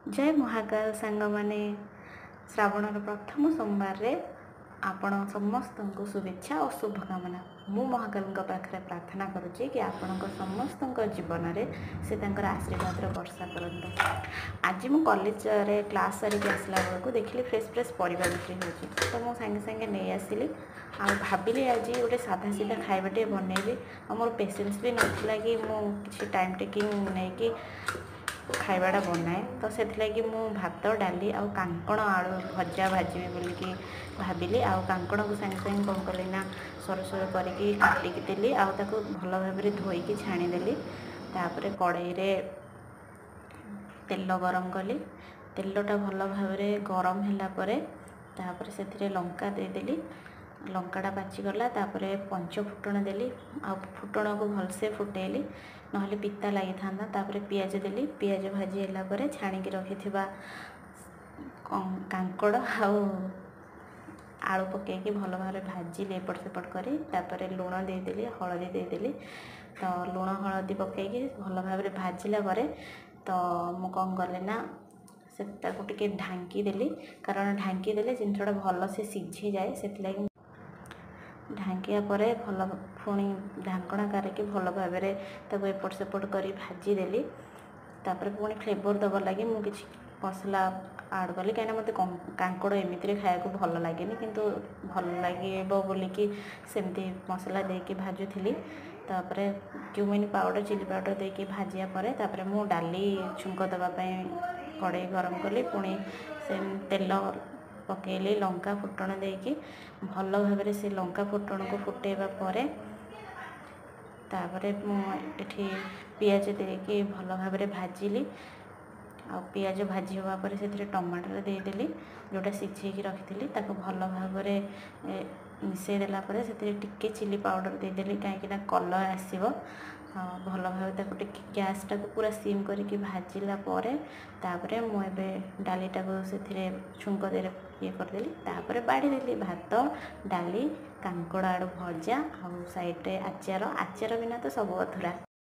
जय महाकाल सांग माने श्रावणर प्रथम सोमवार रे आपण समस्त को शुभेच्छा और शुभकामना। मु महाकाल पाखे प्रार्थना करुच्ची कि आपण समस्त जीवन में से आशीर्वाद वर्षा करते। आज मु कॉलेज रे क्लास सारिक आसला बेलू देखिली फ्रेश फ्रेश परिवा बिक्री हो तो मुझे सांगे सांगे नहीं आसली आ भाविली आज गोटे साधा सीधा खाइबाटे बनैबी। मोर पेसेंस भी नाला कि मुझे टाइम टेकिंग नहीं कि खाइबाटा बनाए तो से मु भात डाली आ कांकण आलू भजा भाजी बोलिकी भाविली। आ कांकण को सांगे सांगे कौन कली ना सर सर करके काटिकी देली आ भल भाव धोईकी छाणीदेली। तापर कड़ाई रे तेल गरम कली। तेलटा भल भाव गरम है से लंका देदेली। लंकाटा पाचिगला तापर पंच फुटण देली आ फुटण को भलसे फुटेली ना पिता लगी था। तापर पियाज देली। पियाज भाजी है छाणिकी रखि कांकड़ आलू पकईकी भल भाव भाजिली एपट सेपट करी। तापर लुण देदेली हलदी देदेली तो लुण हलदी पकईकी भल भाव भाजिला परे तो मु कौन कले ना से टे ढांकी देली कारण ढांकी देले जिनसटा भल से सीझी जाए से ढांकिया परे भल पुणी ढांकणा कारिकी भल भाव एपट सेपट करी भाजी देली। तापर पुणी फ्लेवर दबा लगी मु किछि मसला आड कली कहीं मत कांकड़ एमती खाया भल लगे किंतु भल लगे बोलिकी सेमती मसला देकी भाजुली। तापर क्यूमिन पाउडर चिली पाउडर देकी भाजिया परे तापर मु डाली छुंक दवापाई कड़ाई गरम कली। पुणी से तेल पकेली लंका फुटण देकी भल भाव से लंका फुटण को फुटेबा परे तापर मुझे पियाज देकी भल भाव भाजिली। आ पियाज भाजी हवा पर से टमाटर देदेली जोटा सिझेकी रखी भल भाव मिसई देला परे से टिके चिली पाउडर देदेली कहीं कलर आसो भल भाव गैस टाक पूरा सिम करके भाजिला परे तापर मुझे डालीटा को से छुंक दे ये करदेली। तापर बाड़ी देली भात डाली कांकड़ आड़ू भजा आ साइड आचार बिना तो सब अधूरा।